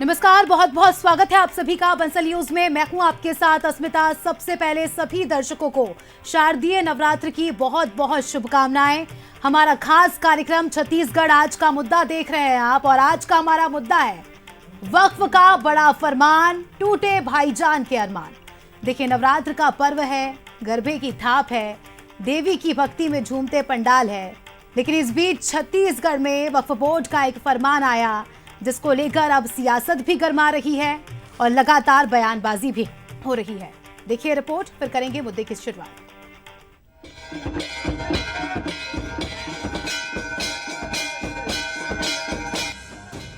नमस्कार, बहुत बहुत स्वागत है आप सभी का बंसल न्यूज में। मैं हूं आपके साथ अस्मिता। सबसे पहले सभी दर्शकों को शारदीय नवरात्र की बहुत बहुत शुभकामनाएं। हमारा खास कार्यक्रम छत्तीसगढ़ आज का मुद्दा देख रहे हैं आप, और आज का हमारा मुद्दा है वक्फ का बड़ा फरमान, टूटे भाईजान के अरमान। देखिए, नवरात्र का पर्व है, गरबे की थाप है, देवी की भक्ति में झूमते पंडाल है, लेकिन इस बीच छत्तीसगढ़ में वक्फ बोर्ड का एक फरमान आया जिसको लेकर अब सियासत भी गर्मा रही है और लगातार बयानबाजी भी हो रही है। देखिए रिपोर्ट, फिर करेंगे मुद्दे की शुरुआत।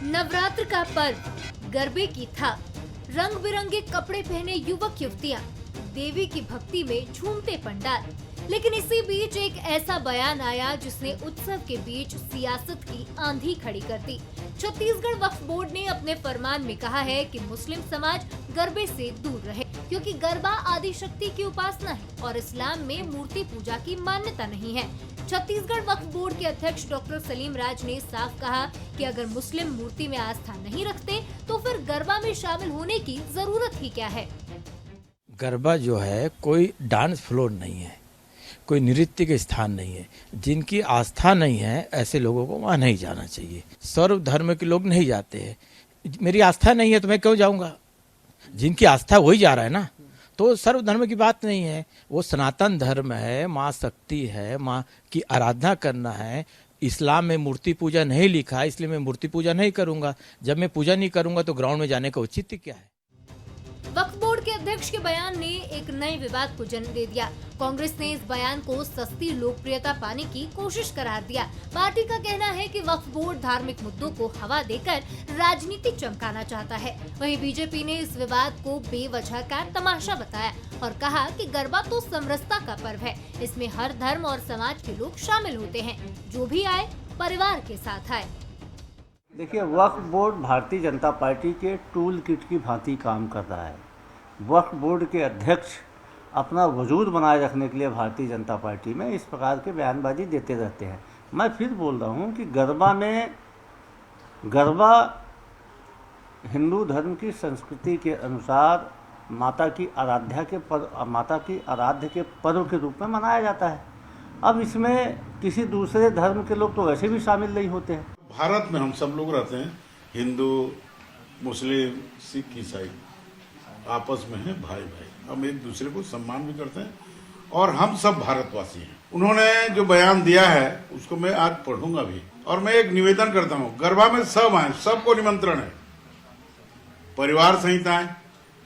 नवरात्र का पर्व, गरबे की थाप, रंग बिरंगे कपड़े पहने युवक युवतियां, देवी की भक्ति में झूमते पंडाल। लेकिन इसी बीच एक ऐसा बयान आया जिसने उत्सव के बीच सियासत की आंधी खड़ी कर दी। छत्तीसगढ़ वक्फ बोर्ड ने अपने फरमान में कहा है कि मुस्लिम समाज गरबे से दूर रहे, क्योंकि गरबा आदि शक्ति की उपासना है और इस्लाम में मूर्ति पूजा की मान्यता नहीं है। छत्तीसगढ़ वक्फ बोर्ड के अध्यक्ष डॉक्टर सलीम राज ने साफ कहा कि अगर मुस्लिम मूर्ति में आस्था नहीं रखते तो फिर गरबा में शामिल होने की जरूरत ही क्या है। गरबा जो है कोई डांस फ्लोर नहीं है, कोई नृत्य के स्थान नहीं है। जिनकी आस्था नहीं है ऐसे लोगों को वहाँ नहीं जाना चाहिए। सर्व धर्म के लोग नहीं जाते हैं। मेरी आस्था नहीं है तो मैं क्यों जाऊँगा? जिनकी आस्था वही जा रहा है ना, तो सर्व धर्म की बात नहीं है। वो सनातन धर्म है, माँ शक्ति है, माँ की आराधना करना है। इस्लाम में मूर्ति पूजा नहीं लिखा है, इसलिए मैं मूर्ति पूजा नहीं करूँगा। जब मैं पूजा नहीं करूँगा तो ग्राउंड में जाने का औचित्य क्या है? वक्फ बोर्ड के अध्यक्ष के बयान ने एक नए विवाद को जन्म दे दिया। कांग्रेस ने इस बयान को सस्ती लोकप्रियता पाने की कोशिश करार दिया। पार्टी का कहना है कि वक्फ बोर्ड धार्मिक मुद्दों को हवा देकर राजनीति चमकाना चाहता है। वहीं बीजेपी ने इस विवाद को बेवजह का तमाशा बताया और कहा कि गरबा तो समरसता का पर्व है, इसमें हर धर्म और समाज के लोग शामिल होते हैं। जो भी आए परिवार के साथ आए। देखिए, वक्फ बोर्ड भारतीय जनता पार्टी के टूल किट की भांति काम कर रहा है। वक्फ बोर्ड के अध्यक्ष अपना वजूद बनाए रखने के लिए भारतीय जनता पार्टी में इस प्रकार के बयानबाजी देते रहते हैं। मैं फिर बोल रहा हूँ कि गरबा हिंदू धर्म की संस्कृति के अनुसार माता की आराध्य के पर्व के रूप में मनाया जाता है। अब इसमें किसी दूसरे धर्म के लोग तो वैसे भी शामिल नहीं होते हैं। भारत में हम सब लोग रहते हैं, हिंदू, मुस्लिम, सिख, ईसाई, आपस में हैं भाई भाई। हम एक दूसरे को सम्मान भी करते हैं और हम सब भारतवासी हैं। उन्होंने जो बयान दिया है उसको मैं आज पढ़ूंगा भी, और मैं एक निवेदन करता हूँ, गरबा में सब आए, सबको निमंत्रण है। परिवार सहित आए,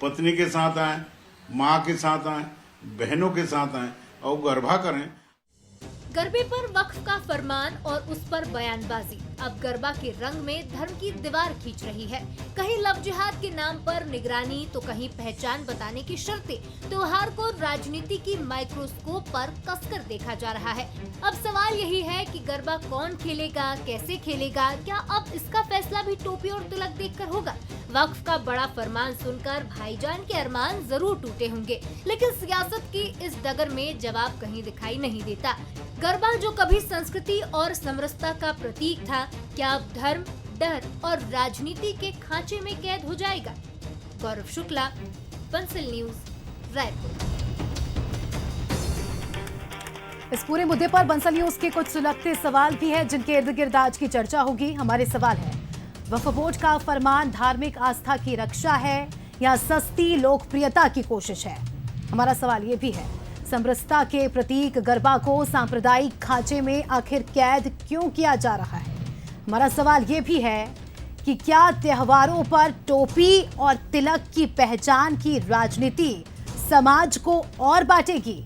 पत्नी के साथ आए, माँ के साथ आए, बहनों के साथ आए और गरबा करें। गरबे पर वक्फ का फरमान और उस पर बयानबाजी अब गरबा के रंग में धर्म की दीवार खींच रही है। कहीं लव जिहाद के नाम पर निगरानी तो कहीं पहचान बताने की शर्तें। त्योहार को राजनीति की माइक्रोस्कोप पर कसकर देखा जा रहा है। अब सवाल यही है कि गरबा कौन खेलेगा, कैसे खेलेगा, क्या अब इसका फैसला भी टोपी और तिलक देखकर होगा? वक्फ का बड़ा फरमान सुनकर भाईजान के अरमान जरूर टूटे होंगे, लेकिन सियासत की इस डगर में जवाब कहीं दिखाई नहीं देता। गरबा जो कभी संस्कृति और समरसता का प्रतीक था, क्या अब धर्म, डर और राजनीति के खांचे में कैद हो जाएगा? गौरव शुक्ला, बंसल न्यूज, रायपुर। इस पूरे मुद्दे पर बंसल न्यूज के कुछ सुलगते सवाल भी हैं जिनके इर्द गिर्द आज की चर्चा होगी। हमारे सवाल है, वक्फ बोर्ड का फरमान धार्मिक आस्था की रक्षा है या सस्ती लोकप्रियता की कोशिश है? हमारा सवाल ये भी है, समरसता के प्रतीक गरबा को सांप्रदायिक खांचे में आखिर कैद क्यों किया जा रहा है? हमारा सवाल ये भी है कि क्या त्योहारों पर टोपी और तिलक की पहचान की राजनीति समाज को और बांटेगी?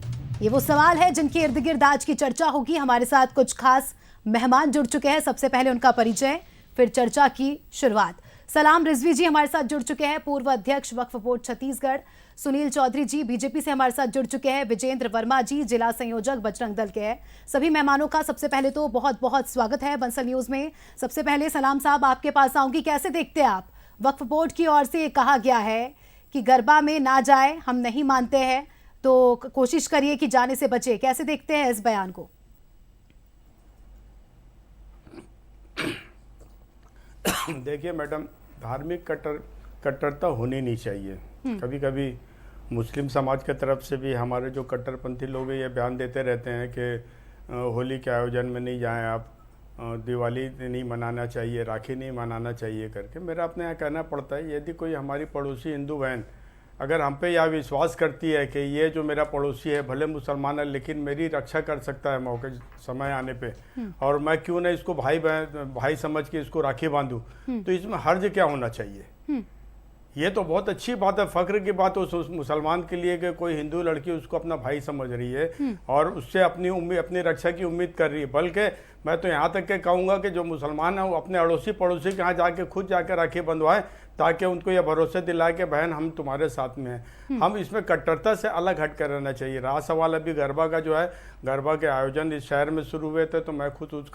ये वो सवाल है जिनके इर्द गिर्द आज की चर्चा होगी। हमारे साथ कुछ खास मेहमान जुड़ चुके हैं। सबसे पहले उनका परिचय, फिर चर्चा की शुरुआत। सलाम रिजवी जी हमारे साथ जुड़ चुके हैं, पूर्व अध्यक्ष वक्फ बोर्ड छत्तीसगढ़। सुनील चौधरी जी बीजेपी से हमारे साथ जुड़ चुके हैं। विजेंद्र वर्मा जी जिला संयोजक बजरंग दल के हैं। सभी मेहमानों का सबसे पहले तो बहुत बहुत स्वागत है बंसल न्यूज में। सबसे पहले सलाम साहब आपके पास आऊंगी, कैसे देखते हैं आप? वक्फ बोर्ड की ओर से कहा गया है कि गरबा में ना जाए, हम नहीं मानते हैं, तो कोशिश करिए कि जाने से बचे। कैसे देखते हैं इस बयान को? देखिए मैडम, धार्मिक कट्टरता होनी नहीं चाहिए। कभी कभी मुस्लिम समाज की तरफ से भी हमारे जो कट्टरपंथी लोग हैं ये बयान देते रहते हैं कि होली के आयोजन में नहीं जाएं आप, दिवाली नहीं मनाना चाहिए, राखी नहीं मनाना चाहिए करके। मेरा अपने यहाँ कहना पड़ता है, यदि कोई हमारी पड़ोसी हिंदू बहन अगर हम पे यह विश्वास करती है कि ये जो मेरा पड़ोसी है भले मुसलमान है लेकिन मेरी रक्षा कर सकता है मौके समय आने पे, और मैं क्यों ना इसको भाई समझ के इसको राखी बांधूं, तो इसमें हर्ज क्या होना चाहिए? ये तो बहुत अच्छी बात है, फख्र की बात उस मुसलमान के लिए कि कोई हिंदू लड़की उसको अपना भाई समझ रही है और उससे अपनी रक्षा की उम्मीद कर रही है। बल्कि मैं तो यहाँ तक के कहूँगा कि जो मुसलमान है वो अपने अड़ोसी पड़ोसी के यहाँ जाके खुद जाकर राखी बंधवाएं, ताकि उनको यह भरोसे दिलाए कि बहन हम तुम्हारे साथ में हैं। हम इसमें कट्टरता से अलग हट कर रहना चाहिए। रहा सवाल अभी गरबा का, जो है गरबा के आयोजन इस शहर में शुरू हुए थे, तो मैं खुद उस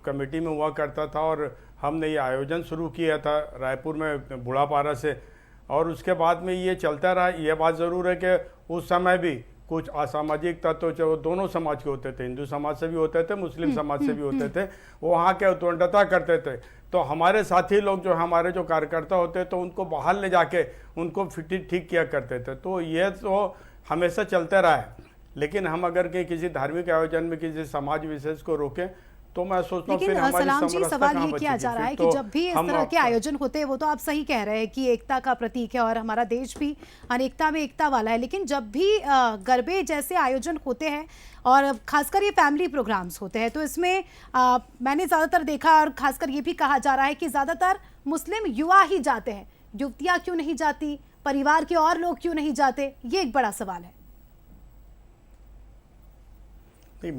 कमेटी में हुआ करता था और हमने ये आयोजन शुरू किया था रायपुर में बुढ़ापारा से, और उसके बाद में ये चलता रहा। ये बात ज़रूर है कि उस समय भी कुछ असामाजिक तत्व जो दोनों समाज के होते थे, हिंदू समाज से भी होते थे, मुस्लिम समाज से भी होते थे, वो वहाँ के उद्दंडता करते थे। तो हमारे साथी लोग जो हमारे जो कार्यकर्ता होते तो उनको बाहर ले जाके उनको ठीक किया करते थे। तो ये तो हमेशा चलता रहा है। लेकिन हम अगर किसी धार्मिक आयोजन में किसी समाज विशेष को रोकें तो मैं सोचता हूँ, लेकिन सलाम जी, सवाल ये किया जा रहा है कि जब भी इस तरह के आयोजन होते हैं, वो तो आप सही कह रहे हैं कि एकता का प्रतीक है और हमारा देश भी अनेकता में एकता वाला है, लेकिन जब भी गरबे जैसे आयोजन होते हैं और खासकर ये फैमिली प्रोग्राम्स होते हैं, तो इसमें मैंने ज़्यादातर देखा और खासकर ये भी कहा जा रहा है कि ज़्यादातर मुस्लिम युवा ही जाते हैं, युवतियाँ क्यों नहीं जाती, परिवार के और लोग क्यों नहीं जाते, ये एक बड़ा सवाल है। नहीं,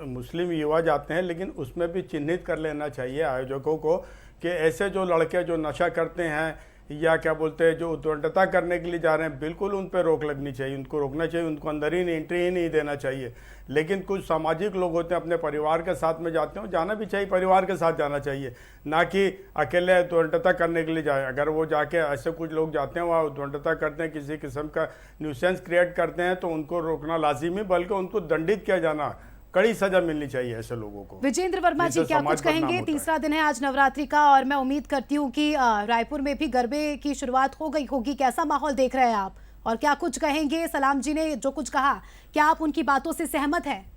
मुस्लिम युवा जाते हैं, लेकिन उसमें भी चिन्हित कर लेना चाहिए आयोजकों को कि ऐसे जो लड़के जो नशा करते हैं या क्या बोलते हैं जो उद्दंडता करने के लिए जा रहे हैं, बिल्कुल उन पर रोक लगनी चाहिए, उनको रोकना चाहिए, उनको अंदर ही एंट्री ही नहीं देना चाहिए। लेकिन कुछ सामाजिक लोग होते हैं अपने परिवार के साथ में जाते हैं, जाना भी चाहिए, परिवार के साथ जाना चाहिए, ना कि अकेले उद्दंडता करने के लिए जाए। अगर वो जाके ऐसे कुछ लोग जाते हैं वहाँ उद्दंडता करते हैं, किसी किस्म का न्यूसेंस क्रिएट करते हैं, तो उनको रोकना लाजिमी, बल्कि उनको दंडित किया जाना, कड़ी सजा मिलनी चाहिए ऐसे लोगों को। विजेंद्र वर्मा जी, क्या कुछ कहेंगे? तीसरा दिन है आज नवरात्रि का और मैं उम्मीद करती हूँ कि रायपुर में भी गरबे की शुरुआत हो गई होगी। कैसा माहौल देख रहे हैं आप और क्या कुछ कहेंगे? सलाम जी ने जो कुछ कहा, क्या आप उनकी बातों से सहमत हैं?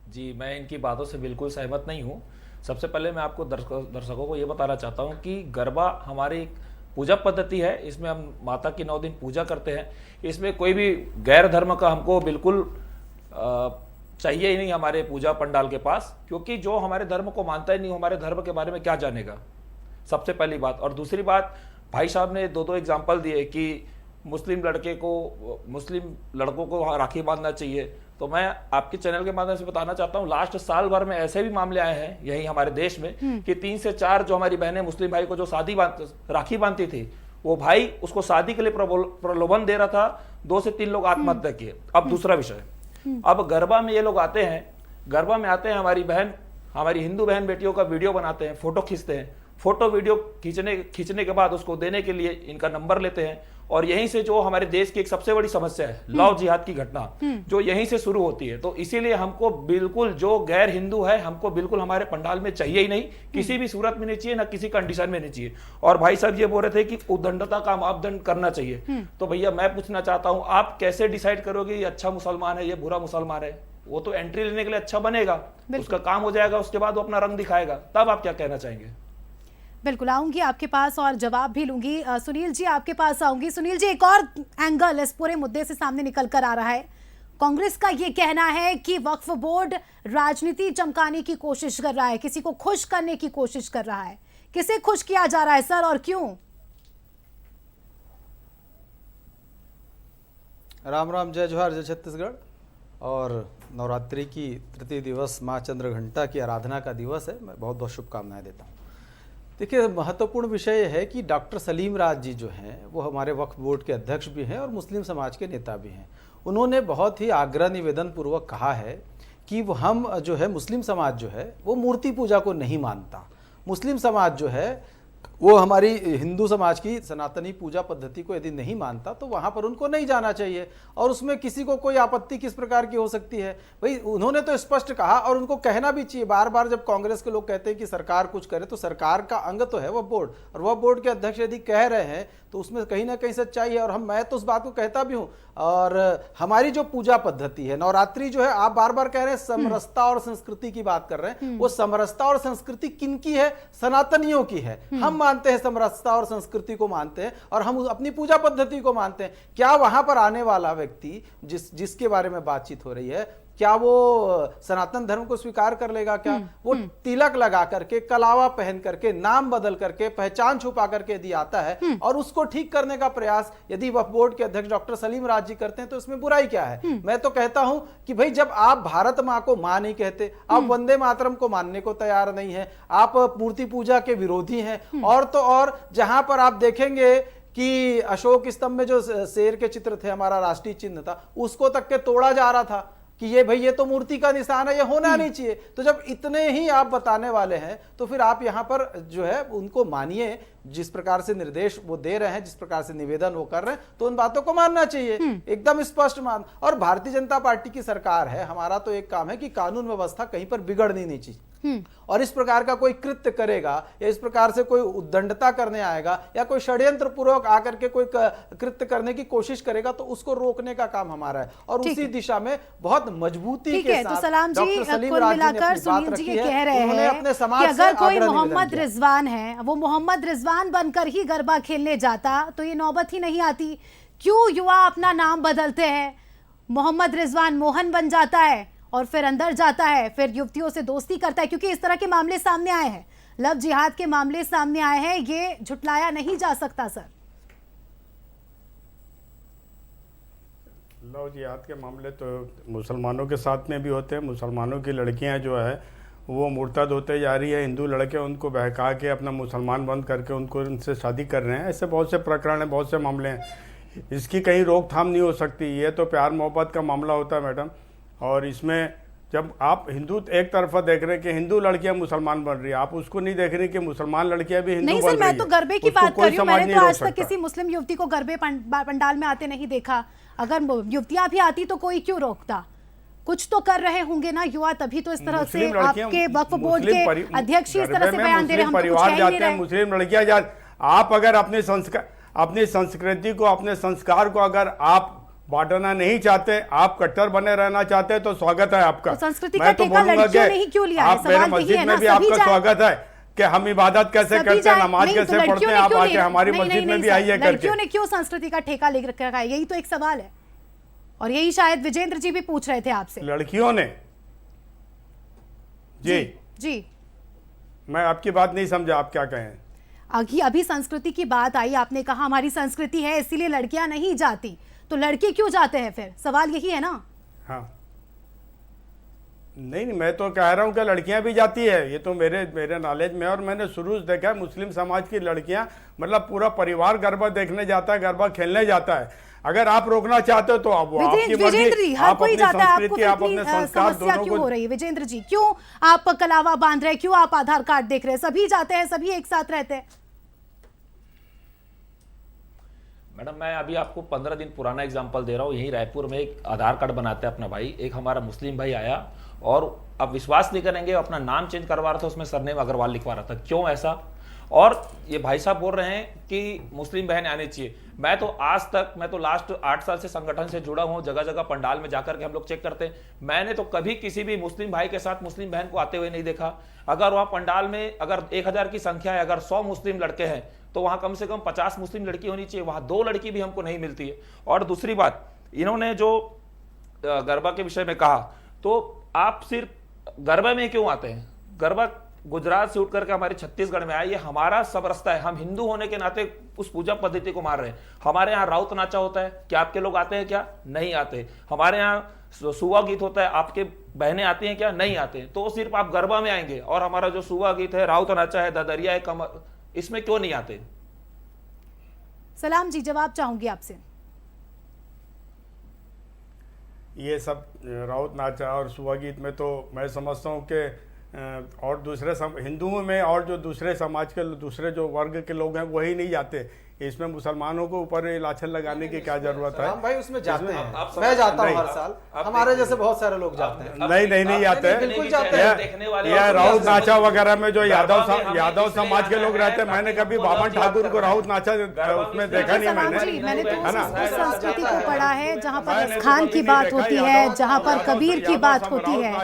जी, मैं इनकी बातों से बिल्कुल सहमत नहीं हूँ। सबसे पहले मैं आपको दर्शकों को ये बताना चाहता हूँ कि गरबा हमारी पूजा पद्धति है, इसमें हम माता की 9 दिन पूजा करते हैं। इसमें कोई भी गैर धर्म का हमको बिल्कुल चाहिए ही नहीं हमारे पूजा पंडाल के पास, क्योंकि जो हमारे धर्म को मानता ही नहीं, हमारे धर्म के बारे में क्या जानेगा, सबसे पहली बात। और दूसरी बात, भाई साहब ने दो एग्जाम्पल दिए कि मुस्लिम लड़कों को राखी बांधना चाहिए, तो मैं आपके चैनल के माध्यम से बताना चाहता हूँ, लास्ट साल भर में ऐसे भी मामले आए हैं यही हमारे देश में कि 3 से 4 जो हमारी बहनें मुस्लिम भाई को जो राखी बांधती थी, वो भाई उसको शादी के लिए प्रलोभन दे रहा था, 2 से 3 लोग आत्महत्या किए। अब दूसरा विषय, अब गरबा में ये लोग आते हैं, गरबा में आते हैं, हमारी हिंदू बहन बेटियों का वीडियो बनाते हैं, फोटो खींचते हैं, फोटो वीडियो खींचने के बाद उसको देने के लिए इनका नंबर लेते हैं, और यहीं से जो हमारे देश की एक सबसे बड़ी समस्या है लव जिहाद की घटना, जो यहीं से शुरू होती है। तो इसीलिए हमको बिल्कुल जो गैर हिंदू है, हमको बिल्कुल हमारे पंडाल में चाहिए ही नहीं, किसी भी सूरत में नहीं चाहिए, ना किसी कंडीशन में नहीं चाहिए। और भाई साहब ये बोल रहे थे कि उद्दंडता का मापदंड करना चाहिए, तो भैया मैं पूछना चाहता हूँ, आप कैसे डिसाइड करोगे ये अच्छा मुसलमान है, ये बुरा मुसलमान है? वो तो एंट्री लेने के लिए अच्छा बनेगा, उसका काम हो जाएगा, उसके बाद वो अपना रंग दिखाएगा, तब आप क्या कहना चाहेंगे? बिल्कुल आऊंगी आपके पास और जवाब भी लूंगी। सुनील जी, आपके पास आऊंगी। सुनील जी, एक और एंगल इस पूरे मुद्दे से सामने निकल कर आ रहा है। कांग्रेस का ये कहना है कि वक्फ बोर्ड राजनीति चमकाने की कोशिश कर रहा है, किसी को खुश करने की कोशिश कर रहा है। किसे खुश किया जा रहा है सर, और क्यों? राम राम, जय जोहार, जय छत्तीसगढ़। और नवरात्रि की तृतीय दिवस माँ चंद्रघंटा की आराधना का दिवस है, मैं बहुत बहुत शुभकामनाएं देता हूँ। देखिए, महत्वपूर्ण विषय है कि डॉक्टर सलीम राज जी जो हैं वो हमारे वक्फ बोर्ड के अध्यक्ष भी हैं और मुस्लिम समाज के नेता भी हैं। उन्होंने बहुत ही आग्रह निवेदन पूर्वक कहा है कि वो हम जो है मुस्लिम समाज जो है वो मूर्ति पूजा को नहीं मानता। मुस्लिम समाज जो है वो हमारी हिंदू समाज की सनातनी पूजा पद्धति को यदि नहीं मानता तो वहां पर उनको नहीं जाना चाहिए, और उसमें किसी को कोई आपत्ति किस प्रकार की हो सकती है। भाई उन्होंने तो स्पष्ट कहा, और उनको कहना भी चाहिए। बार बार जब कांग्रेस के लोग कहते हैं कि सरकार कुछ करे, तो सरकार का अंग तो है वक्फ बोर्ड, और वक्फ बोर्ड के अध्यक्ष यदि कह रहे हैं तो उसमें कहीं ना कहीं सच्चाई है। और मैं तो उस बात को कहता भी हूं। और हमारी जो पूजा पद्धति है, नवरात्रि जो है, आप बार बार कह रहे हैं समरसता और संस्कृति की बात कर रहे हैं, वो समरसता और संस्कृति किनकी है? सनातनियों की है। हम मानते हैं, समरसता और संस्कृति को मानते हैं, और हम अपनी पूजा पद्धति को मानते हैं। क्या वहां पर आने वाला व्यक्ति जिसके बारे में बातचीत हो रही है, क्या वो सनातन धर्म को स्वीकार कर लेगा? क्या वो तिलक लगा करके, कलावा पहन करके, नाम बदल करके, पहचान छुपा करके यदि आता है और उसको ठीक करने का प्रयास यदि वक्फ बोर्ड के अध्यक्ष डॉक्टर सलीम राज जी करते हैं, तो इसमें बुराई क्या है? मैं तो कहता हूं कि भाई, जब आप भारत मां को मां नहीं कहते, आप वंदे मातरम को मानने को तैयार नहीं है, आप मूर्ति पूजा के विरोधी हैं, और तो और जहां पर आप देखेंगे कि अशोक स्तंभ में जो शेर के चित्र थे, हमारा राष्ट्रीय चिन्ह था, उसको तक के तोड़ा जा रहा था कि ये भाई, ये तो मूर्ति का निशान है, ये होना नहीं चाहिए। तो जब इतने ही आप बताने वाले हैं, तो फिर आप यहां पर जो है उनको मानिए, जिस प्रकार से निर्देश वो दे रहे हैं, जिस प्रकार से निवेदन वो कर रहे हैं, तो उन बातों को मानना चाहिए, एकदम स्पष्ट मान। और भारतीय जनता पार्टी की सरकार है, हमारा तो एक काम है कि कानून व्यवस्था कहीं पर बिगड़नी नहीं चाहिए। और इस प्रकार का कोई कृत्य करेगा, या इस प्रकार से कोई उद्दंडता करने आएगा, या कोई षड्यंत्र पूर्वक आकर के कोई कृत्य करने की कोशिश करेगा, तो उसको रोकने का काम हमारा है। और उसी दिशा में बहुत मजबूती के साथ तो सलाम जी, डॉक्टर सलीम कुल राज जी ने मिलाकर अपनी बात सुनील जी रखी ये है। कह रहे उन्होंने हैं अपने कि समाज से अगर कोई आग्रह निवेदन मोहम्मद किया। रिजवान है, वो मोहम्मद रिजवान बनकर ही गरबा खेलने जाता तो ये नौबत ही नहीं आती। क्यों युवा अपना नाम बदलते हैं? मोहम्मद रिजवान मोहन बन जाता है और फिर अंदर जाता है, फिर युवतियों से दोस्ती करता है, क्योंकि इस तरह के मामले सामने आए हैं, लव जिहाद के मामले सामने आए हैं, ये झुटलाया नहीं जा सकता सर। लव जिहाद के मामले तो मुसलमानों के साथ में भी होते हैं। मुसलमानों की लड़कियां जो है वो मुर्तद होते जा रही है, हिंदू लड़के उनको बहका के अपना मुसलमान बंद करके उनसे शादी कर रहे हैं। ऐसे बहुत से प्रकरण हैं, बहुत से मामले हैं। इसकी कहीं रोकथाम नहीं हो सकती। ये तो प्यार मोहब्बत का मामला होता है मैडम। और इसमें जब आप हिंदू एक तरफा देख रहे हैं कि हिंदू लड़कियां मुसलमान बन रही है, आप उसको नहीं देख रही कि मुसलमान लड़कियां भी हिंदू नहीं बन सर, रही है। मैं तो गरबे की बात कर रही हूँ। मैंने तो आज तक किसी मुस्लिम युवती को गरबे पंडाल में आते नहीं देखा। अगर युवतियां भी आती तो कोई क्यों रोकता? कुछ तो कर रहे होंगे ना युवा, तभी तो इस तरह से आपके वक्फ बोर्ड के अध्यक्ष इस तरह से बयान दे रहे हैं। हम तो कुछ कह ही नहीं रहे। मुस्लिम लड़कियां आप अगर अपनी संस्कृति को, अपने संस्कार को अगर आप बांटना नहीं चाहते, आप कट्टर बने रहना चाहते हैं, तो स्वागत है आपका। तो संस्कृति का ठेका लड़कियों ने ही क्यों लिया है? मेरे मस्जिद में भी आपका स्वागत है कि हम इबादत कैसे करते हैं, नमाज कैसे पढ़ते हैं, आप आके हमारी मस्जिद में भी आइए करके। लड़कियों ने क्यों संस्कृति का ठेका ले रखा है? यही तो एक सवाल है, और यही शायद विजेंद्र जी भी पूछ रहे थे आपसे। लड़कियों ने जी मैं आपकी बात नहीं समझा, आप क्या कहें? अभी संस्कृति की बात आई, आपने कहा हमारी संस्कृति है इसीलिए लड़कियां नहीं जाती, तो लड़के क्यों जाते हैं फिर? सवाल यही है ना। हाँ, नहीं, मैं तो कह रहा हूँ कि लड़कियां भी जाती है। ये तो मेरे नॉलेज में, और मैंने शुरू से देखा है मुस्लिम समाज की लड़कियां, मतलब पूरा परिवार गरबा देखने जाता है, गरबा खेलने जाता है। अगर आप रोकना चाहते हो तो आप आपकी मर्जी, आप अपनी संस्कृति, आप अपने संस्कार दोनों क्यों हो रही है? विजेंद्र जी, क्यों आप कलावा बांध रहे हैं? क्यों आप आधार कार्ड देख रहे हैं? सभी जाते हैं, सभी एक साथ रहते हैं। मैडम, मैं अभी आपको 15 दिन पुराना एग्जांपल दे रहा हूँ। यहीं रायपुर में एक आधार कार्ड बनाता है अपना भाई, एक हमारा मुस्लिम भाई आया और आप विश्वास नहीं करेंगे, अपना नाम चेंज करवा रहा था, उसमें सरनेम अग्रवाल लिखवा रहा था। क्यों ऐसा? और ये भाई साहब बोल रहे हैं कि मुस्लिम बहन आनी चाहिए। मैं तो लास्ट 8 साल से संगठन से जुड़ा हूँ, जगह जगह पंडाल में जाकर के हम लोग चेक करते हैं। मैंने तो कभी किसी भी मुस्लिम भाई के साथ मुस्लिम बहन को आते हुए नहीं देखा। अगर वहाँ पंडाल में अगर 1000 की संख्या है, अगर 100 मुस्लिम लड़के हैं, तो वहाँ कम से कम 50 मुस्लिम लड़की होनी चाहिए। वहाँ 2 लड़की भी हमको नहीं मिलती है। और दूसरी बात, इन्होंने जो गरबा के विषय में कहा, तो आप सिर्फ गरबा में क्यों आते हैं? गरबा गुजरात से उठ करके हमारे छत्तीसगढ़ में आया, ये हमारा सब रास्ता है। हम हिंदू होने के नाते उस पूजा पद्धति को मार रहे हैं। हमारे यहाँ राउत नाचा होता है, क्या आपके लोग आते हैं? क्या नहीं आते। हमारे यहाँ सुवा गीत होता है, आपके बहनें आती हैं क्या? नहीं आते। तो सिर्फ आप गरबा में आएंगे, और हमारा जो सुवा गीत है, राउत नाचा है, ददरिया है, कमर, इसमें क्यों नहीं आते? सलाम जी, जवाब चाहूंगी आपसे। ये सब राउत नाचा और सुवा गीत में तो मैं समझता हूँ कि और हिंदुओं में और जो दूसरे समाज के दूसरे जो वर्ग के लोग हैं वही नहीं जाते, इसमें मुसलमानों को ऊपर इलाछन लगाने की क्या जरूरत है? भाई उसमें जाते हैं, मैं जाता हूँ हर साल, हमारे जैसे बहुत सारे लोग जाते हैं। नहीं जाते हैं, बिल्कुल जाते हैं। यह राउत नाचा वगैरह में जो यादव समाज के लोग रहते हैं, मैंने कभी बामन ठाकुर को राउत नाचा उसमें देखा नहीं मैंने तो उस संस्कृति को पढ़ा है जहाँ पर खान की बात होती है, जहाँ पर कबीर की बात होती है।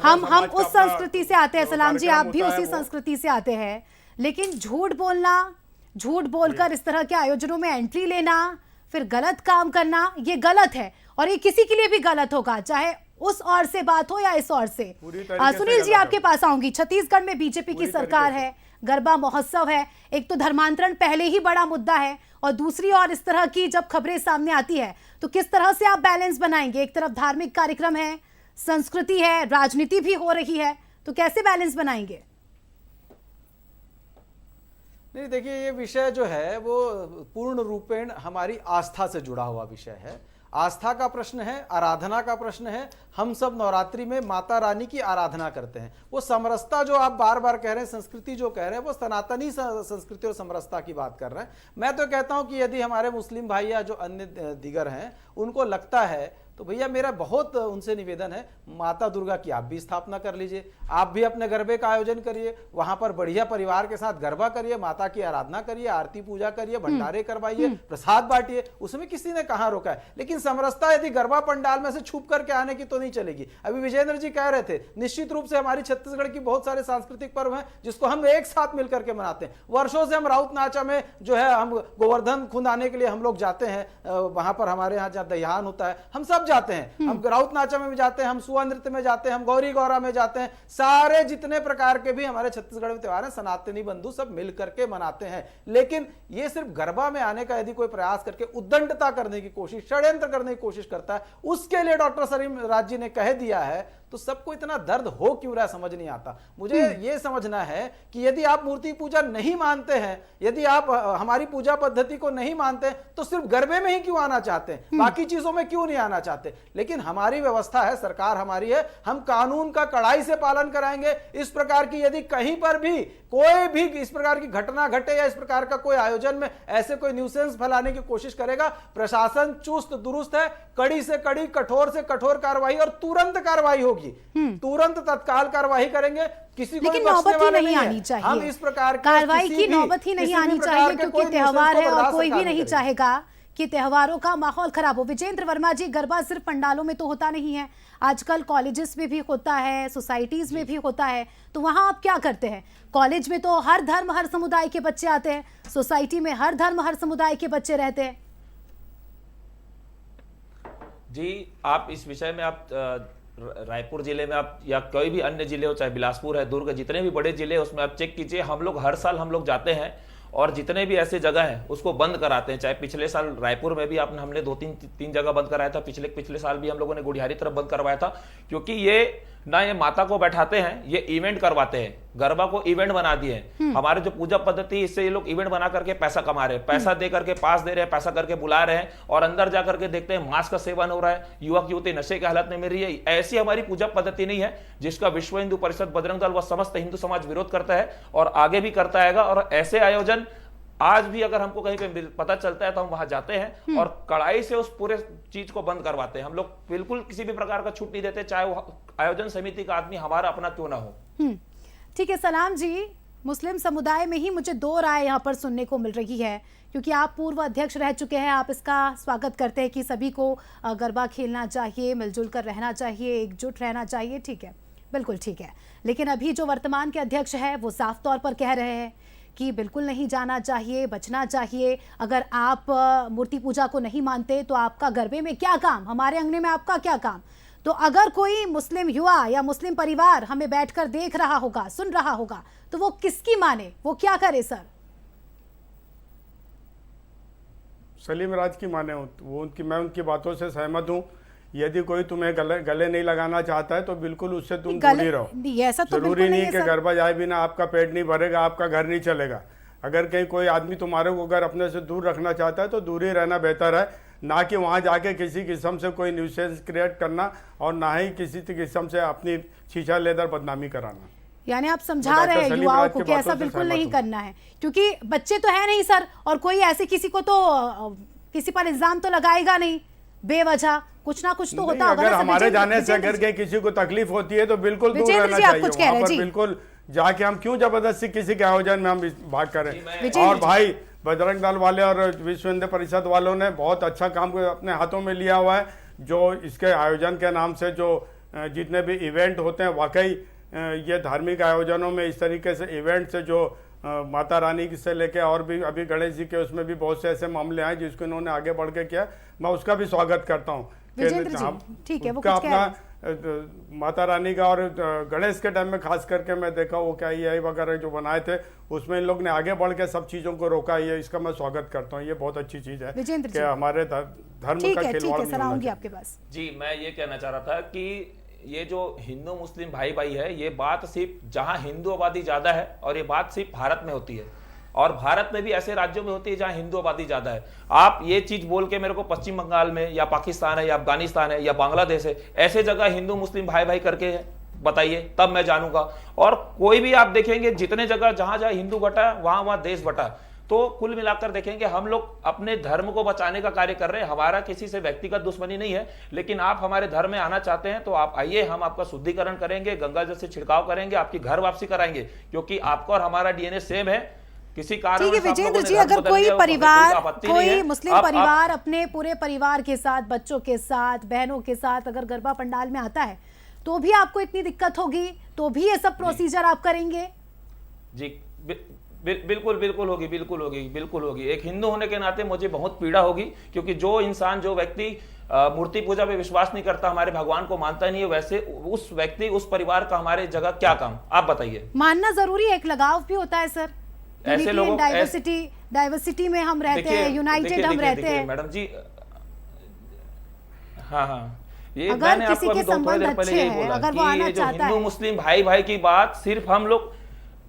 हम उस संस्कृति से आते हैं सलाम जी, आप भी उसी संस्कृति से आते हैं, लेकिन झूठ बोलकर इस तरह के आयोजनों में एंट्री लेना, फिर गलत काम करना, ये गलत है और ये किसी के लिए भी गलत होगा, चाहे उस ओर से बात हो या इस ओर से। सुनील जी आपके पास आऊंगी। छत्तीसगढ़ में बीजेपी की सरकार है, गरबा महोत्सव है, एक तो धर्मांतरण पहले ही बड़ा मुद्दा है और दूसरी ओर इस तरह की जब खबरें सामने आती है तो किस तरह से आप बैलेंस बनाएंगे? एक तरफ धार्मिक कार्यक्रम है, संस्कृति है, राजनीति भी हो रही है, तो कैसे बैलेंस बनाएंगे? नहीं देखिए, ये विषय जो है वो पूर्ण रूपेण हमारी आस्था से जुड़ा हुआ विषय है। आस्था का प्रश्न है, आराधना का प्रश्न है। हम सब नवरात्रि में माता रानी की आराधना करते हैं। वो समरसता जो आप बार बार कह रहे हैं, संस्कृति जो कह रहे हैं, वो सनातनी संस्कृति और समरसता की बात कर रहे हैं। मैं तो कहता हूं कि यदि हमारे मुस्लिम भाई या जो अन्य दिगर हैं उनको लगता है तो भैया मेरा बहुत उनसे निवेदन है, माता दुर्गा की आप भी स्थापना कर लीजिए, आप भी अपने गरबे का आयोजन करिए, वहां पर बढ़िया परिवार के साथ गरबा करिए, माता की आराधना करिए, आरती पूजा करिए, भंडारे करवाइए, प्रसाद बांटिए, उसमें किसी ने कहां रोका है। लेकिन समरसता यदि गरबा पंडाल में से छुप करके आने की तो नहीं चलेगी। अभी विजेंद्र जी कह रहे थे, निश्चित रूप से हमारी छत्तीसगढ़ की बहुत सारे सांस्कृतिक पर्व हैं जिसको हम एक साथ मिलकर के मनाते हैं। वर्षों से हम राउत नाचा में जो है हम गोवर्धन खुंदाने के लिए हम लोग जाते हैं, वहां पर हमारे यहाँ जहाँ दहियान होता है हम सब जाते हैं, हम राउत नाचा में भी जाते हैं, हम सुआ नृत्य में जाते हैं, हम गौरी गौरा में जाते हैं। सारे जितने प्रकार के भी हमारे छत्तीसगढ़ में त्योहार हैं, सनातनी बंधु सब मिल करके मनाते हैं। लेकिन ये सिर्फ गरबा में आने का यदि कोई प्रयास करके उद्दंडता करने की कोशिश, षड्यंत्र करने की कोशिश करता है, उसके लिए डॉक्टर सलीम राज जी ने कह दिया है, तो सबको इतना दर्द हो क्यों रहा है समझ नहीं आता। मुझे यह समझना है कि यदि आप मूर्ति पूजा नहीं मानते हैं, यदि आप हमारी पूजा पद्धति को नहीं मानते, तो सिर्फ गरबे में ही क्यों आना चाहते हैं, बाकी चीजों में क्यों नहीं आना चाहते। लेकिन हमारी व्यवस्था है, सरकार हमारी है, हम कानून का कड़ाई से पालन कराएंगे। इस प्रकार की यदि कहीं पर भी कोई भी इस प्रकार की घटना घटे या इस प्रकार का कोई आयोजन में ऐसे कोई न्यूसेंस फैलाने की कोशिश करेगा, प्रशासन चुस्त दुरुस्त है, कड़ी से कड़ी, कठोर से कठोर कार्रवाई और तुरंत कार्रवाई होगी, तुरंत तत्काल कार्रवाई करेंगे। किसी को लेकिन नौबत ही नहीं आनी चाहिए, हम इस प्रकार कार्रवाई की नौबत ही नहीं आनी चाहिए, क्योंकि त्योहार है और कोई भी नहीं चाहेगा कि त्योहारों का माहौल खराब हो। विजेंद्र वर्मा जी, गरबा सिर्फ पंडालों में तो होता नहीं है, आजकल कॉलेजेस में भी होता है, सोसाइटीज में भी होता है, तो वहां आप क्या करते हैं? कॉलेज में तो हर धर्म हर समुदाय के बच्चे आते हैं, सोसाइटी में हर धर्म हर समुदाय के बच्चे रहते हैं। जी, आप इस विषय में आप रायपुर जिले में आप या कोई भी अन्य जिले हो, चाहे बिलासपुर है, दुर्ग, जितने भी बड़े जिले उसमें आप चेक कीजिए, हम लोग हर साल हम लोग जाते हैं और जितने भी ऐसे जगह हैं उसको बंद कराते हैं। चाहे पिछले साल रायपुर में भी हमने 2-3 जगह बंद कराया था, पिछले साल भी हम लोगों ने गुड़ियारी तरफ बंद करवाया था, क्योंकि ये ना ये माता को बैठाते हैं, ये इवेंट करवाते हैं, गरबा को इवेंट बना दिए हैं। हमारे जो पूजा पद्धति, इससे ये लोग इवेंट बना करके पैसा कमा रहे हैं, पैसा दे करके पास दे रहे हैं, पैसा करके बुला रहे हैं और अंदर जाकर के देखते हैं मांस का सेवन हो रहा है, युवक युवती नशे की हालत में मिल रही है। ऐसी हमारी पूजा पद्धति नहीं है जिसका विश्व हिंदू परिषद, बजरंग दल व समस्त हिंदू समाज विरोध करता है और आगे भी करता है। और ऐसे आयोजन आज भी अगर हमको कहीं पे पता चलता है तो हम वहां जाते हैं और कड़ाई से उस पूरे चीज को बंद करवाते हैं। हम लोग बिल्कुल किसी भी प्रकार का छूट नहीं देते, चाहे वो आयोजन समिति का आदमी हमारा अपना क्यों ना हो। ठीक है सलाम जी, मुस्लिम समुदाय में ही मुझे 2 राय यहाँ पर सुनने को मिल रही है, क्योंकि आप पूर्व अध्यक्ष रह चुके हैं, आप इसका स्वागत करते हैं कि सभी को गरबा खेलना चाहिए, मिलजुल कर रहना चाहिए, एकजुट रहना चाहिए, ठीक है, बिल्कुल ठीक है। लेकिन अभी जो वर्तमान के अध्यक्ष है वो साफ तौर पर कह रहे हैं कि बिल्कुल नहीं जाना चाहिए, बचना चाहिए। अगर आप मूर्ति पूजा को नहीं मानते तो आपका गरबे में क्या काम, हमारे अंगने में आपका क्या काम। तो अगर कोई मुस्लिम युवा या मुस्लिम परिवार हमें बैठकर देख रहा होगा, सुन रहा होगा, तो वो किसकी माने, वो क्या करे सर? सलीम राज की माने, वो मैं उनकी बातों से सहमत हूँ। यदि कोई तुम्हें गले नहीं लगाना चाहता है तो बिल्कुल उससे तुम दूर ही रहो। ऐसा तो जरूरी नहीं कि गरबा जाए बिना आपका पेट नहीं भरेगा, आपका घर नहीं चलेगा। अगर कहीं कोई आदमी तुम्हारे को अगर अपने से दूर रखना चाहता है तो दूर ही रहना बेहतर है। ना कि वहाँ जाके किसी किस्म से कोई न्यूसेंस क्रिएट करना और ना ही किसी किस्म से अपनी शीशा लेदर बदनामी कराना। यानी आप समझा रहे हैं युवाओं को कि ऐसा बिल्कुल नहीं करना है, क्योंकि बच्चे तो है नहीं सर, और कोई ऐसे किसी को तो किसी पर इल्जाम तो लगाएगा नहीं बेवजह, कुछ ना कुछ तो होता होगा। अगर हमारे जाने से अगर के किसी को तकलीफ होती है तो बिल्कुल दूर रहना चाहिए वहाँ पर, बिल्कुल जाके हम क्यों जबरदस्ती किसी के आयोजन में हम भाग करें। और भाई बजरंग दल वाले और विश्व हिंदू परिषद वालों ने बहुत अच्छा काम अपने हाथों में लिया हुआ है। जो इसके आयोजन के नाम से जो जितने भी इवेंट होते हैं, वाकई ये धार्मिक आयोजनों में इस तरीके से इवेंट से जो माता रानी से लेके और भी अभी गणेश जी के उसमें भी बहुत से ऐसे मामले आए जिसको इन्होंने आगे बढ़ के किया, मैं उसका भी स्वागत करता हूँ। ठीक है, वो कुछ अपना माता रानी का और गणेश के टाइम में खास करके मैं देखा वो क्या ये वगैरह जो बनाए थे उसमें इन लोग ने आगे बढ़ के सब चीजों को रोका, ये इसका मैं स्वागत करता हूँ। ये बहुत अच्छी चीज है कि हमारे धर्म का खिलवाड़ नहीं होना चाहिए। आपके पास जी, मैं ये कहना चाह रहा था कि ये जो हिंदू मुस्लिम भाई भाई है, ये बात सिर्फ जहां हिंदू आबादी ज्यादा है और ये बात सिर्फ भारत में होती है, और भारत में भी ऐसे राज्यों में होती है जहां हिंदू आबादी ज्यादा है। आप ये चीज बोल के मेरे को पश्चिम बंगाल में या पाकिस्तान है या अफगानिस्तान है या बांग्लादेश है, ऐसे जगह हिंदू मुस्लिम भाई भाई करके बताइए, तब मैं जानूंगा। और कोई भी आप देखेंगे जितने जगह जहां जहां हिंदू बटा है वहां वहां देश बटा। तो कुल मिलाकर देखेंगे हम लोग अपने धर्म को बचाने का कार्य कर रहे हैं। हमारा किसी से व्यक्तिगत दुश्मनी नहीं है, लेकिन आप हमारे धर्म में आना चाहते हैं तो आप आइए, हम आपका शुद्धिकरण करेंगे, गंगा जल से छिड़काव करेंगे, आपकी घर वापसी कराएंगे, क्योंकि आपका और हमारा डीएनए सेम है। किसी कारण ठीक है विजेंद्र जी, अगर कोई परिवार, कोई मुस्लिम परिवार अपने पूरे परिवार के साथ, बच्चों के साथ, बहनों के साथ अगर गरबा पंडाल में आता है तो भी आपको इतनी दिक्कत होगी, तो भी ये सब प्रोसीजर आप करेंगे? जी बिल्कुल बिल्कुल होगी, बिल्कुल होगी, बिल्कुल होगी। एक हिंदू होने के नाते मुझे बहुत पीड़ा होगी, क्योंकि जो इंसान, जो व्यक्ति मूर्ति पूजा पे विश्वास नहीं करता, हमारे भगवान को मानता नहीं है, वैसे उस व्यक्ति, उस परिवार का हमारे जगह क्या काम, आप बताइए। मानना जरूरी है, एक लगाव भी होता है सर। ऐसे लोगों डाइवर्सिटी में हम रहते हैं, यूनाइटेड हम रहते हैं मैडम जी। हाँ हाँ, ये अगर किसी के संबंध अच्छे हैं, अगर वो आना चाहता है। हिंदू मुस्लिम भाई भाई की बात सिर्फ हम लोग,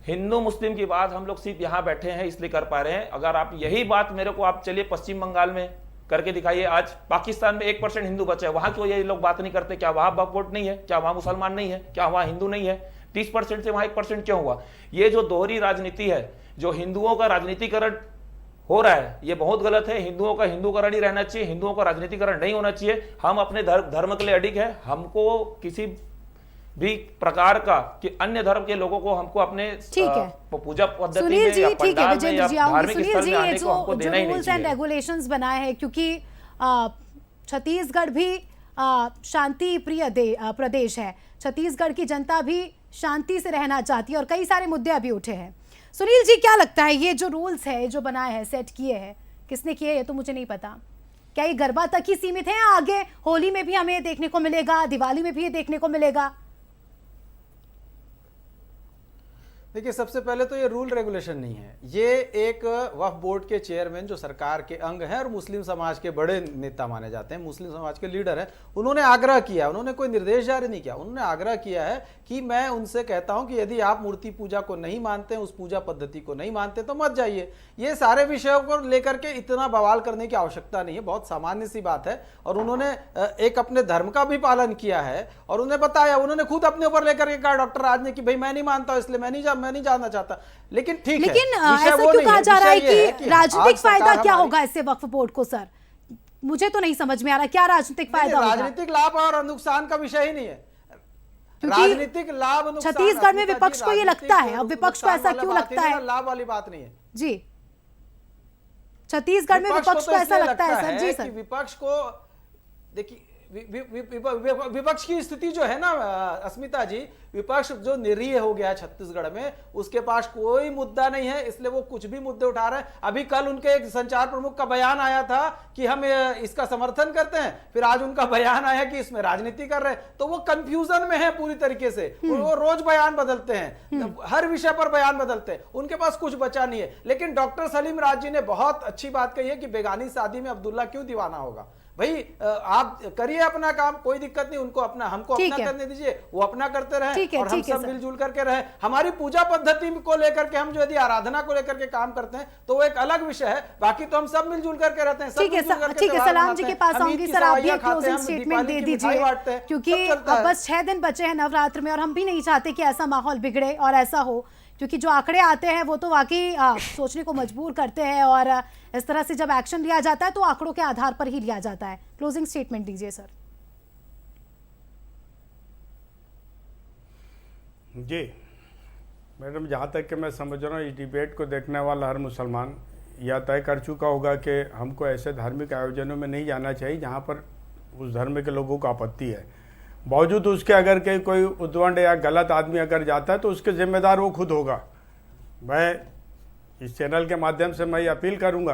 हिंदू मुस्लिम की बात हम लोग सिर्फ यहाँ बैठे हैं इसलिए कर पा रहे हैं। अगर आप यही बात मेरे को, आप चलिए पश्चिम बंगाल में करके दिखाइए। आज पाकिस्तान में 1% हिंदू बचे हैं, वहां क्यों ये लोग बात नहीं करते? क्या वहां वोट नहीं है? क्या वहां मुसलमान नहीं है? क्या वहां हिंदू नहीं है? 30% से वहां 1% क्यों हुआ? ये जो दोहरी राजनीति है, जो हिंदुओं का राजनीतिकरण हो रहा है, ये बहुत गलत है। हिंदुओं का हिंदूकरण ही रहना चाहिए, हिंदुओं का राजनीतिकरण नहीं होना चाहिए। हम अपने धर्म के लिए अडिग है। हमको किसी भी प्रकार का कि अन्य धर्म के लोगों को हमको अपने पूजा पद्धति में या पंडाल में या धार्मिक स्थल में आने को हमको देना ही नहीं चाहिए। रेगुलेशंस बनाए हैं, क्योंकि छत्तीसगढ़ भी शांति प्रिय प्रदेश है। छत्तीसगढ़ की जनता भी शांति से रहना चाहती है और कई सारे मुद्दे अभी उठे हैं। सुनील जी, क्या लगता है ये जो रूल्स है, जो बनाए हैं, सेट किए हैं, किसने किए ये तो मुझे नहीं पता। क्या ये गरबा तक ही सीमित है या आगे होली में भी हमें देखने को मिलेगा, दिवाली में भी ये देखने को मिलेगा? देखिए, सबसे पहले तो ये रूल रेगुलेशन नहीं है, ये एक वक्फ बोर्ड के चेयरमैन जो सरकार के अंग हैं और मुस्लिम समाज के बड़े नेता माने जाते हैं, मुस्लिम समाज के लीडर हैं, उन्होंने आग्रह किया, उन्होंने कोई निर्देश जारी नहीं किया, उन्होंने आग्रह किया है कि मैं उनसे कहता हूं कि यदि आप मूर्ति पूजा को नहीं मानते, उस पूजा पद्धति को नहीं मानते तो मत जाइए। ये सारे विषयों को लेकर के इतना बवाल करने की आवश्यकता नहीं है, बहुत सामान्य सी बात है। और उन्होंने एक अपने धर्म का भी पालन किया है और उन्हें बताया, उन्होंने खुद अपने ऊपर लेकर के कहा डॉक्टर राज ने कि भाई मैं नहीं मानता, इसलिए मैं नहीं जानना चाहता। लेकिन ठीक है, लेकिन ऐसा क्यों कहा जा रहा है कि राजनीतिक फायदा क्या होगा इससे वक्फ बोर्ड को? सर, मुझे तो नहीं समझ में आ रहा क्या राजनीतिक फायदा होगा। राजनीतिक लाभ और नुकसान का विषय ही नहीं है, राजनीतिक लाभ। छत्तीसगढ़ में विपक्ष को ये लगता है, अब विपक्ष को ऐसा क्यों लगता है? लाभ वाली बात नहीं है जी। छत्तीसगढ़ में विपक्ष को ऐसा लगता है सर? जी सर, विपक्ष को देखिए, विपक्ष की स्थिति जो है ना अस्मिता जी, विपक्ष जो निरीह हो गया छत्तीसगढ़ में, उसके पास कोई मुद्दा नहीं है, इसलिए वो कुछ भी मुद्दे उठा रहे हैं। अभी कल उनके एक संचार प्रमुख का बयान आया था कि हम इसका समर्थन करते हैं, फिर आज उनका बयान आया कि इसमें राजनीति कर रहे हैं, तो वो कंफ्यूजन में है पूरी तरीके से। वो रोज बयान बदलते हैं, हर विषय पर बयान बदलते हैं, उनके पास कुछ बचा नहीं है। लेकिन डॉक्टर सलीम राज जी ने बहुत अच्छी बात कही है कि बेगानी शादी में अब्दुल्ला क्यों दीवाना होगा। भाई आप करिए अपना काम, कोई दिक्कत नहीं, उनको अपना, हमको ठीक अपना है। करने दीजिए, वो अपना करते रहे ठीक है, और हम ठीक है सब सर। मिलजुल करके रहे। हमारी पूजा पद्धति को लेकर के हम जो यदि आराधना को लेकर के काम करते हैं तो वो एक अलग विषय है, बाकी तो हम सब मिलजुल करके रहते हैं। सब ठीक है मिलजुल करके ठीक है, त्योहार सलाम जी मनाते के हैं, पास हम ईद आऊंगी की सर, आप भी सवाइयाँ एक खाते हैं, क्लोजिंग हम स्टेटमेंट दीपावली दे की मिठाई दीजिए, बांटते हैं, क्योंकि सब चलता अब है। बस 6 दिन बचे हैं नवरात्र में और हम भी नहीं चाहते कि ऐसा माहौल बिगड़े और ऐसा हो, क्योंकि जो आंकड़े आते हैं वो तो वाकई सोचने को मजबूर करते हैं और इस तरह से जब एक्शन लिया जाता है तो आंकड़ों के आधार पर ही लिया जाता है। क्लोजिंग स्टेटमेंट दीजिए सर। जी मैडम, जहाँ तक कि मैं समझ रहा हूँ इस डिबेट को देखने वाला हर मुसलमान यह तय कर चुका होगा कि हमको ऐसे धार्मिक आयोजनों में नहीं जाना चाहिए जहाँ पर उस धर्म के लोगों को आपत्ति है। बावजूद उसके अगर के कोई उद्वंड या गलत आदमी अगर जाता है तो उसके जिम्मेदार वो खुद होगा। मैं इस चैनल के माध्यम से मैं ये अपील करूँगा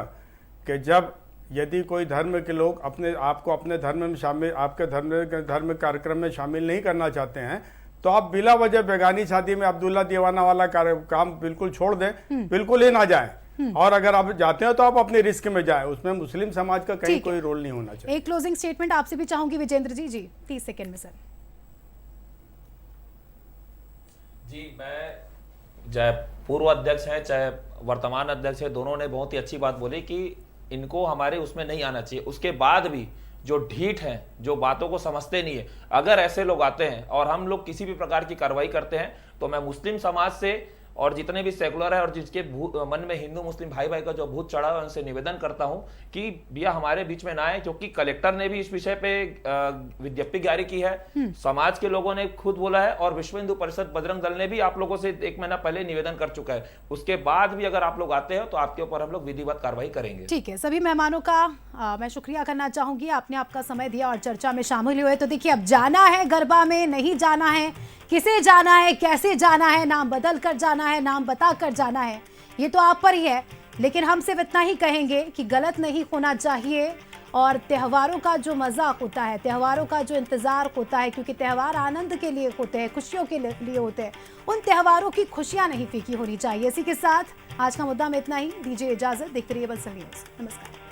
कि जब यदि कोई धर्म के लोग अपने आपको अपने धर्म में शामिल, आपके धर्म कार्यक्रम में शामिल नहीं करना चाहते हैं तो आप बिला वजह बेगानी शादी में अब्दुल्ला दीवाना वाला काम बिल्कुल छोड़ दें, बिल्कुल ही ना जाएं। और अगर आप जाते हो तो आप अपने रिस्क में जाएं, उसमें मुस्लिम समाज का कहीं कोई रोल नहीं होना चाहिए। एक क्लोजिंग स्टेटमेंट आपसे भी चाहूंगी विजेंद्र जी। जी 30 सेकंड में सर। जी, मैं चाहे पूर्व अध्यक्ष हैं चाहे वर्तमान अध्यक्ष है, दोनों ने बहुत ही अच्छी बात बोली कि इनको हमारे उसमें नहीं आना चाहिए। उसके बाद भी जो ढीठ हैं, जो बातों को समझते नहीं है, अगर ऐसे लोग आते हैं और हम लोग किसी भी प्रकार की कार्रवाई करते हैं तो मैं मुस्लिम समाज से और जितने भी सेकुलर है और जिसके मन में हिंदू मुस्लिम भाई भाई का जो भूत चढ़ा है उनसे निवेदन करता हूं कि भैया हमारे बीच में ना आए, क्योंकि कलेक्टर ने भी इस विषय पे विज्ञप्ति जारी की है, समाज के लोगों ने खुद बोला है और विश्व हिंदू परिषद बजरंग दल ने भी आप लोगों से 1 महीना पहले निवेदन कर चुका है। उसके बाद भी अगर आप लोग आते हो तो आपके ऊपर हम लोग विधिवत कार्रवाई करेंगे। ठीक है, सभी मेहमानों का मैं शुक्रिया करना चाहूंगी, आपने आपका समय दिया और चर्चा में शामिल हुए। तो देखिए, अब जाना है गरबा में, नहीं जाना है, किसे जाना है, कैसे जाना है, नाम बदल कर जाना है, नाम बता कर जाना है, ये तो आप पर ही है। लेकिन हम सिर्फ इतना ही कहेंगे कि गलत नहीं होना चाहिए और त्योहारों का जो मजाक होता है, त्योहारों का जो इंतजार होता है, क्योंकि त्योहार आनंद के लिए होते हैं, खुशियों के लिए होते हैं, उन त्योहारों की खुशियां नहीं फीकी होनी चाहिए। इसी के साथ आज का मुद्दा में इतना ही। दीजिए इजाजत, देखते रहिए बलसन न्यूज़। नमस्कार।